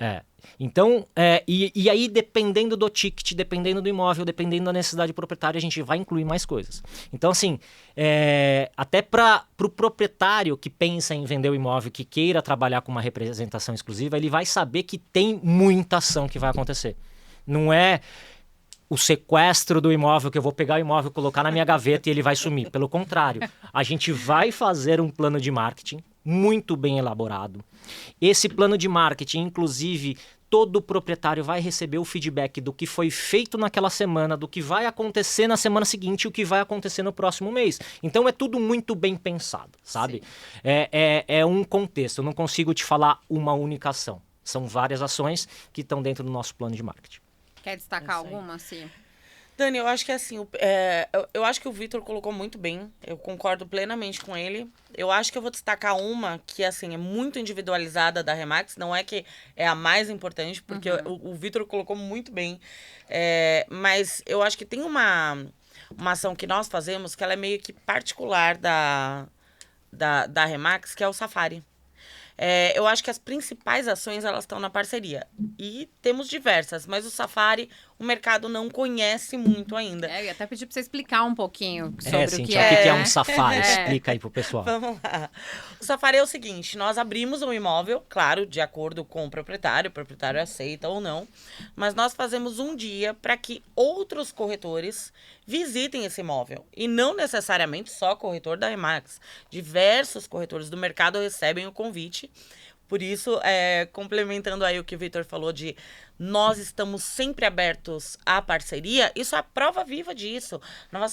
Então, e aí dependendo do ticket, dependendo do imóvel, dependendo da necessidade do proprietário, a gente vai incluir mais coisas. Então, assim, até para o proprietário que pensa em vender o imóvel, que queira trabalhar com uma representação exclusiva, ele vai saber que tem muita ação que vai acontecer. Não é o sequestro do imóvel, que eu vou pegar o imóvel, colocar na minha gaveta e ele vai sumir. Pelo contrário, a gente vai fazer um plano de marketing muito bem elaborado. Esse plano de marketing, inclusive, todo proprietário vai receber o feedback do que foi feito naquela semana, do que vai acontecer na semana seguinte e o que vai acontecer no próximo mês. Então é tudo muito bem pensado, sabe? É um contexto, eu não consigo te falar uma única ação. São várias ações que estão dentro do nosso plano de marketing. Quer destacar alguma, Sim? Dani, eu acho que assim, eu acho que o Vitor colocou muito bem, eu concordo plenamente com ele. Eu acho que eu vou destacar uma que, assim, é muito individualizada da Remax, não é que é a mais importante, porque o Vitor colocou muito bem, mas eu acho que tem uma ação que nós fazemos que ela é meio que particular da Remax, que é o Safari. Eu acho que as principais ações, elas estão na parceria. E temos diversas, mas o Safari, o mercado não conhece muito ainda. Eu ia até pedir para você explicar um pouquinho sobre o que Cíntia, é. o que é um Safari? Explica aí pro pessoal. Vamos lá. O Safari é o seguinte, nós abrimos um imóvel, claro, de acordo com o proprietário aceita ou não, mas nós fazemos um dia para que outros corretores visitem esse imóvel. E não necessariamente só corretor da Remax. Diversos corretores do mercado recebem o convite. Por isso, complementando aí o que o Vitor falou de nós estamos sempre abertos à parceria, isso é a prova viva disso.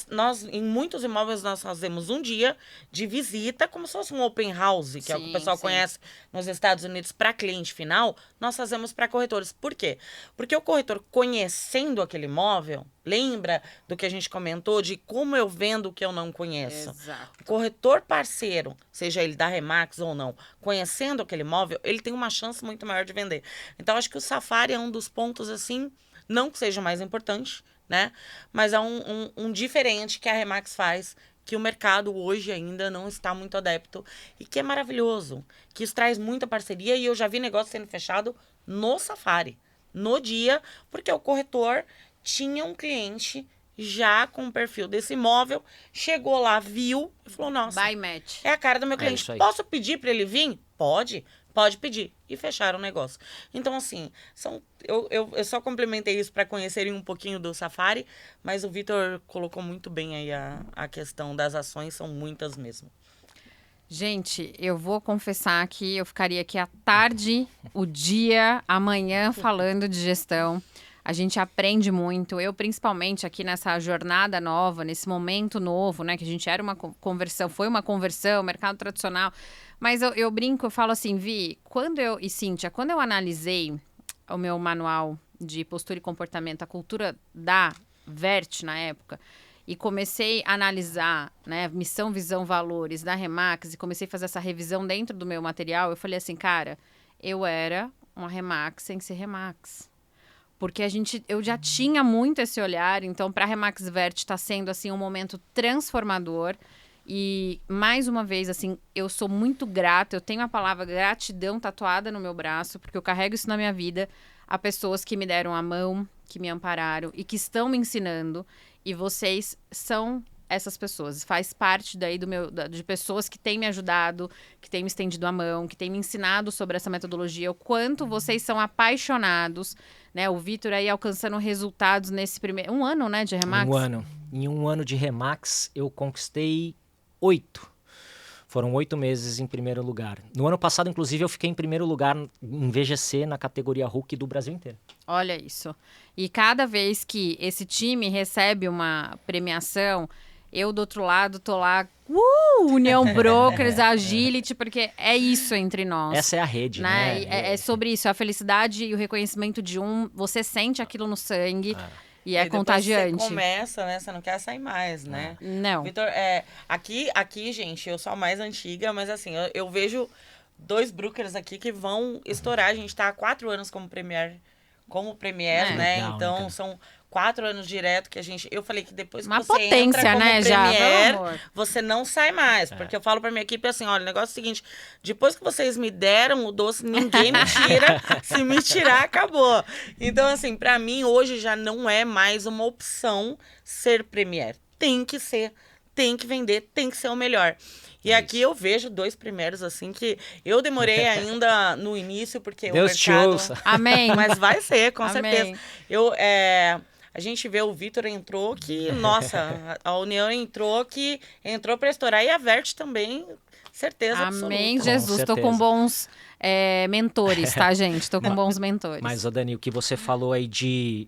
Nós, em muitos imóveis, nós fazemos um dia de visita, como se fosse um open house, que é o que o pessoal conhece nos Estados Unidos para cliente final, nós fazemos para corretores. Por quê? Porque o corretor, conhecendo aquele imóvel, lembra do que a gente comentou de como eu vendo o que eu não conheço. Exato. O corretor parceiro, seja ele da Remax ou não, conhecendo aquele imóvel, ele tem uma chance muito maior de vender. Então, acho que o Safari é um dos pontos, assim, não que seja o mais importante, né? Mas é um diferente que a Remax faz, que o mercado hoje ainda não está muito adepto e que é maravilhoso, que isso traz muita parceria e eu já vi negócio sendo fechado no Safari, no dia, porque o corretor tinha um cliente já com o perfil desse imóvel, chegou lá, viu e falou, nossa, By match. é a cara do meu cliente. isso aí. Posso pedir para ele vir? Pode pedir. E fecharam o negócio. Então, assim, eu só complementei isso para conhecerem um pouquinho do Safari, mas o Vitor colocou muito bem aí a questão das ações, são muitas mesmo. Gente, eu vou confessar que eu ficaria aqui à tarde, o dia, amanhã falando de gestão. A gente aprende muito, eu principalmente aqui nessa jornada nova, nesse momento novo, né? Que a gente era uma conversão, foi uma conversão, mercado tradicional. Mas eu brinco, eu falo assim, Vi, e Cíntia, quando eu analisei o meu manual de postura e comportamento, a cultura da Vert na época, e comecei a analisar, né, missão, visão, valores da Remax, e comecei a fazer essa revisão dentro do meu material, eu falei assim, cara, eu era uma Remax sem ser Remax. Porque eu já tinha muito esse olhar, então para a Remax Vert está sendo assim um momento transformador. E mais uma vez, assim, eu sou muito grata, eu tenho a palavra gratidão tatuada no meu braço, porque eu carrego isso na minha vida, a pessoas que me deram a mão, que me ampararam e que estão me ensinando. E vocês são essas pessoas, faz parte daí de pessoas que têm me ajudado, que têm me estendido a mão, que têm me ensinado sobre essa metodologia, o quanto vocês são apaixonados, né? O Vitor aí alcançando resultados nesse primeiro... Um ano, né, de Remax? Um ano. Em um ano de Remax, eu conquistei 8. Foram 8 meses em primeiro lugar. No ano passado, inclusive, eu fiquei em primeiro lugar em VGC, na categoria Hulk do Brasil inteiro. Olha isso. E cada vez que esse time recebe uma premiação, eu do outro lado tô lá, União Brokers, Agility, porque é isso entre nós. Essa é a rede, né? É sobre isso, a felicidade e o reconhecimento de você sente aquilo no sangue. E é contagiante. Você começa, né? Você não quer sair mais, né? Não. Vitor, aqui, gente, eu sou a mais antiga, mas assim, eu vejo 2 brokers aqui que vão estourar. A gente tá há 4 anos como Premier, né? Legal, então, né, são 4 anos direto que a gente... Eu falei que depois que uma você potência, entra como né, Premier, você não sai mais. Porque eu falo pra minha equipe assim, olha, o negócio é o seguinte, depois que vocês me deram o doce, ninguém me tira. Se me tirar, acabou. Então, assim, pra mim, hoje já não é mais uma opção ser Premier. Tem que ser, tem que vender, tem que ser o melhor. E aqui eu vejo 2 primeiros, assim, que eu demorei ainda no início, porque Deus o mercado... te ouça. Amém. Mas vai ser, com Amém. certeza. A gente vê o Vitor entrou que, nossa, a União entrou para estourar e a Vert também, certeza Amém, absoluta. Jesus. Tô com bons mentores, tá, gente? Tô com bons mentores. Mas, Dani, o que você falou aí de...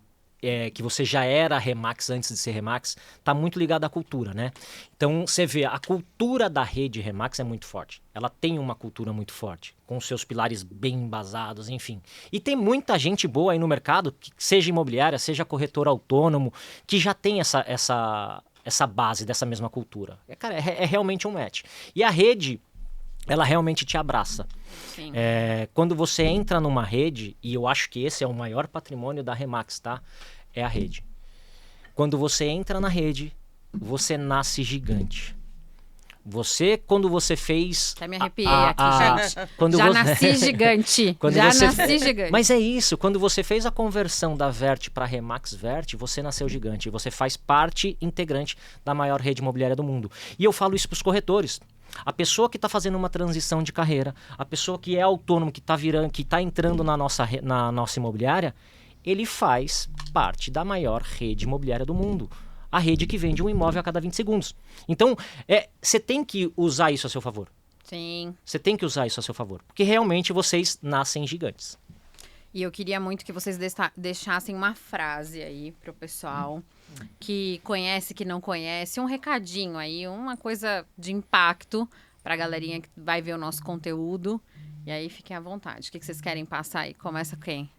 que você já era Remax antes de ser Remax, tá muito ligado à cultura, né? Então, você vê, a cultura da rede Remax é muito forte. Ela tem uma cultura muito forte, com seus pilares bem embasados, enfim. E tem muita gente boa aí no mercado, que seja imobiliária, seja corretor autônomo, que já tem essa base dessa mesma cultura. Cara, é realmente um match. E a rede... ela realmente te abraça. Sim. Quando você entra numa rede, e eu acho que esse é o maior patrimônio da Remax, tá? É a rede. Quando você entra na rede, você nasce gigante. Quando você fez... Até me arrepiei aqui, gente. Quando Já você... nasci gigante. Nasci gigante. Mas é isso, quando você fez a conversão da Vert para Remax Vert, você nasceu gigante. Você faz parte integrante da maior rede imobiliária do mundo. E eu falo isso para os corretores. A pessoa que está fazendo uma transição de carreira, a pessoa que é autônomo, que está entrando na nossa imobiliária, ele faz parte da maior rede imobiliária do mundo. A rede que vende um imóvel a cada 20 segundos. Então, você tem que usar isso a seu favor. Sim. Você tem que usar isso a seu favor. Porque realmente vocês nascem gigantes. E eu queria muito que vocês deixassem uma frase aí pro pessoal que conhece, que não conhece, um recadinho aí, uma coisa de impacto pra galerinha que vai ver o nosso conteúdo. E aí, fiquem à vontade. O que vocês querem passar aí? Começa quem?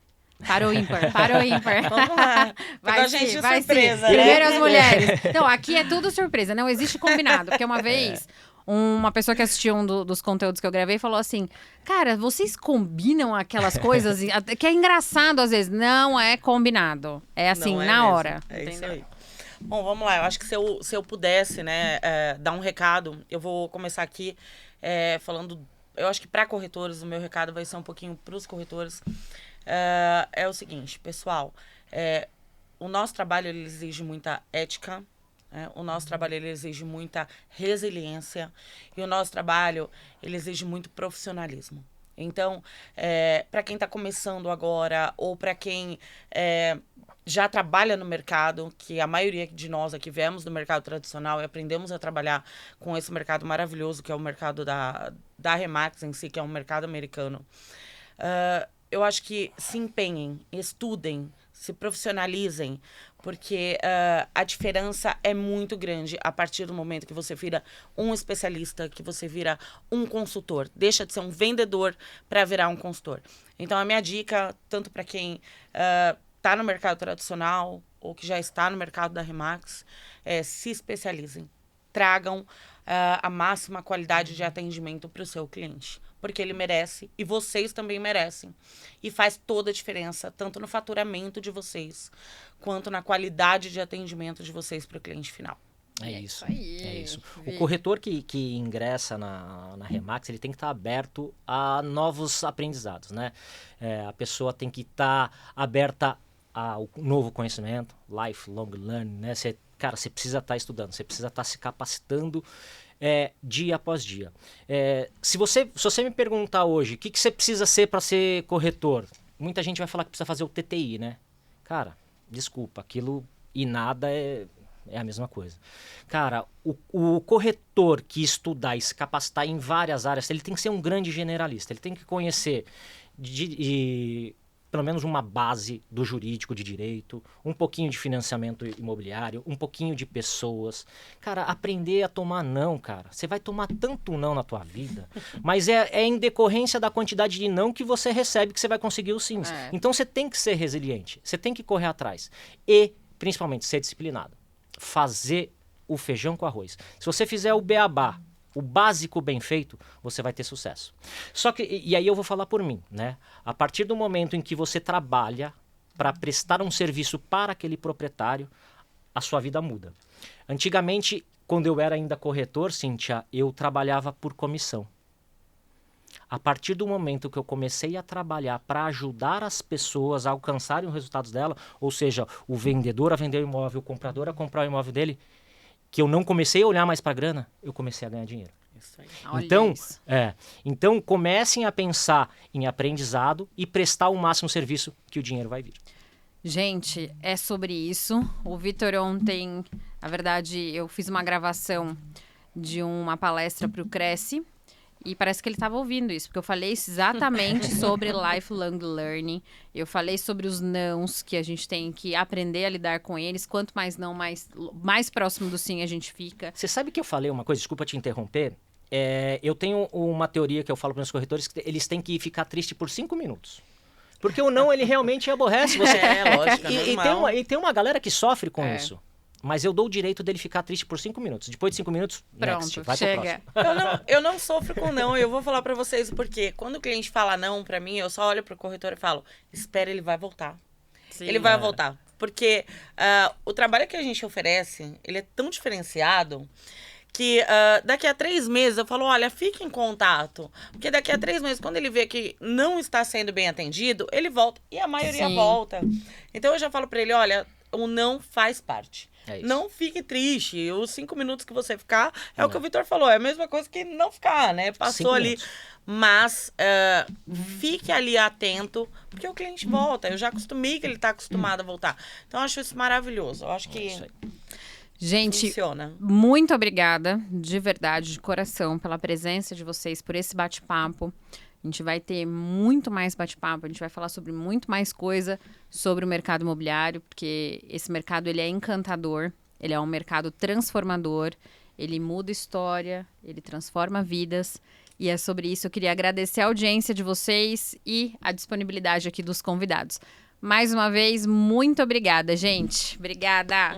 Para o ímpar, para o ímpar. Vamos lá. Vai a gente sim, de vai surpresa, sim. né? Primeiro as mulheres. Então, aqui é tudo surpresa, não existe combinado. Porque uma vez, uma pessoa que assistiu um dos conteúdos que eu gravei falou assim, cara, vocês combinam aquelas coisas que é engraçado às vezes. Não é combinado. É assim, Não é na mesmo. hora. É isso Entendeu? aí. Bom, vamos lá. Eu acho que se eu pudesse, né, dar um recado, eu vou começar aqui falando... Eu acho que para corretores, o meu recado vai ser um pouquinho para os corretores. É o seguinte, pessoal. O nosso trabalho ele exige muita ética. O nosso trabalho ele exige muita resiliência. E o nosso trabalho ele exige muito profissionalismo. Então, para quem está começando agora ou para quem já trabalha no mercado, que a maioria de nós aqui viemos do mercado tradicional e aprendemos a trabalhar com esse mercado maravilhoso, que é o mercado da Remax em si, que é um mercado americano. Eu acho que se empenhem, estudem, se profissionalizem, porque a diferença é muito grande a partir do momento que você vira um especialista, que você vira um consultor. Deixa de ser um vendedor para virar um consultor. Então, a minha dica, tanto para quem está no mercado tradicional ou que já está no mercado da Remax, se especializem. Tragam a máxima qualidade de atendimento para o seu cliente. Porque ele merece e vocês também merecem. E faz toda a diferença, tanto no faturamento de vocês, quanto na qualidade de atendimento de vocês para o cliente final. É isso. aí, É isso. Vi. O corretor que ingressa na Remax, ele tem que estar aberto a novos aprendizados, né? A pessoa tem que estar aberta ao novo conhecimento, lifelong learning, né? Você precisa estar estudando, você precisa estar se capacitando dia após dia. Se você me perguntar hoje, o que você precisa ser para ser corretor? Muita gente vai falar que precisa fazer o TTI, né? Cara, desculpa, aquilo e nada é a mesma coisa. Cara, o corretor que estudar e se capacitar em várias áreas, ele tem que ser um grande generalista. Ele tem que conhecer pelo menos uma base do jurídico de direito, um pouquinho de financiamento imobiliário, um pouquinho de pessoas. Cara, aprender a tomar não, cara. Você vai tomar tanto não na tua vida, mas é em decorrência da quantidade de não que você recebe que você vai conseguir os sims. Então você tem que ser resiliente, você tem que correr atrás e, principalmente, ser disciplinado. Fazer o feijão com arroz. Se você fizer o beabá, o básico bem feito, você vai ter sucesso. Só que, e aí eu vou falar por mim, né? A partir do momento em que você trabalha para prestar um serviço para aquele proprietário, a sua vida muda. Antigamente, quando eu era ainda corretor, Cíntia, eu trabalhava por comissão. A partir do momento que eu comecei a trabalhar para ajudar as pessoas a alcançarem os resultados dela, ou seja, o vendedor a vender o imóvel, o comprador a comprar o imóvel dele, que eu não comecei a olhar mais para a grana, eu comecei a ganhar dinheiro. Isso aí. Então comecem a pensar em aprendizado e prestar o máximo serviço que o dinheiro vai vir. Gente, é sobre isso. O Vitor ontem, na verdade, eu fiz uma gravação de uma palestra para o Cresce e parece que ele estava ouvindo isso, porque eu falei exatamente sobre lifelong learning. Eu falei sobre os nãos, que a gente tem que aprender a lidar com eles. Quanto mais não, mais próximo do sim a gente fica. Você sabe que eu falei uma coisa, desculpa te interromper, eu tenho uma teoria que eu falo para os corretores, que eles têm que ficar tristes por 5 minutos. Porque o não, ele realmente aborrece você. Lógico, é normal. E tem uma galera que sofre com isso. Mas eu dou o direito dele ficar triste por 5 minutos. Depois de 5 minutos, pronto, next, vai chega. pro próximo. Eu não sofro com não. Eu vou falar pra vocês porque quando o cliente fala não pra mim, eu só olho pro corretor e falo, espera, ele vai voltar. Sim, ele vai voltar. Porque o trabalho que a gente oferece, ele é tão diferenciado que daqui a 3 meses eu falo, olha, fique em contato. Porque daqui a 3 meses, quando ele vê que não está sendo bem atendido, ele volta. E a maioria Sim. volta. Então eu já falo pra ele, olha, o não faz parte. É isso. Não fique triste. Os 5 minutos que você ficar, é o que o Vitor falou, é a mesma coisa que não ficar, né? 5 Passou ali. minutos. Mas fique ali atento, porque o cliente volta. Eu já acostumei que ele está acostumado a voltar. Então, eu acho isso maravilhoso. Eu acho que Isso aí. Gente, funciona. muito obrigada, de verdade, de coração, pela presença de vocês, por esse bate-papo. A gente vai ter muito mais bate-papo, a gente vai falar sobre muito mais coisa sobre o mercado imobiliário, porque esse mercado ele é encantador, ele é um mercado transformador, ele muda história, ele transforma vidas. E é sobre isso eu queria agradecer a audiência de vocês e a disponibilidade aqui dos convidados. Mais uma vez, muito obrigada, gente. Obrigada!